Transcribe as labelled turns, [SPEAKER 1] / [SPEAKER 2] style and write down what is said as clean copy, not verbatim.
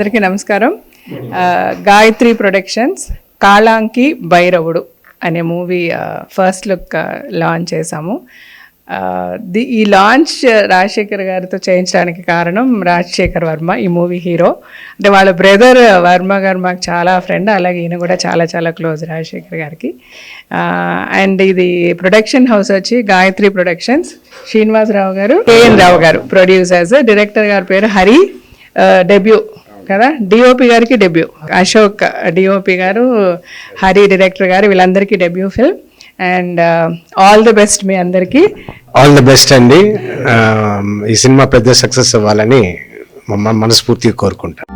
[SPEAKER 1] అందరికీ నమస్కారం. గాయత్రి ప్రొడక్షన్స్ కాళాంకి భైరవుడు అనే మూవీ ఫస్ట్ లుక్ లాంచ్ చేశాము. ఈ లాంచ్ రాజశేఖర్ గారితో చేయించడానికి కారణం రాజశేఖర్ వర్మ, ఈ మూవీ హీరో. అంటే వాళ్ళ బ్రదర్ వర్మ గారు మాకు చాలా ఫ్రెండ్, అలాగే ఈయన కూడా చాలా చాలా క్లోజ్ రాజశేఖర్ గారికి. అండ్ ఇది ప్రొడక్షన్ హౌస్ వచ్చి గాయత్రి ప్రొడక్షన్స్, శ్రీనివాసరావు గారు, కేఎన్ రావు గారు ప్రొడ్యూసర్స్, డైరెక్టర్ గారి పేరు హరి, డెబ్యూ కదా, డిఓపి గారికి డెబ్యూ, అశోక్ డిఓపి గారు, హరి డైరెక్టర్ గారు, వీళ్ళందరికీ debut film. And all the best మీ అందరికీ.
[SPEAKER 2] ఆల్ ది బెస్ట్ అండి. ఈ సినిమా పెద్ద సక్సెస్ అవ్వాలని మనస్ఫూర్తిగా కోరుకుంటాను.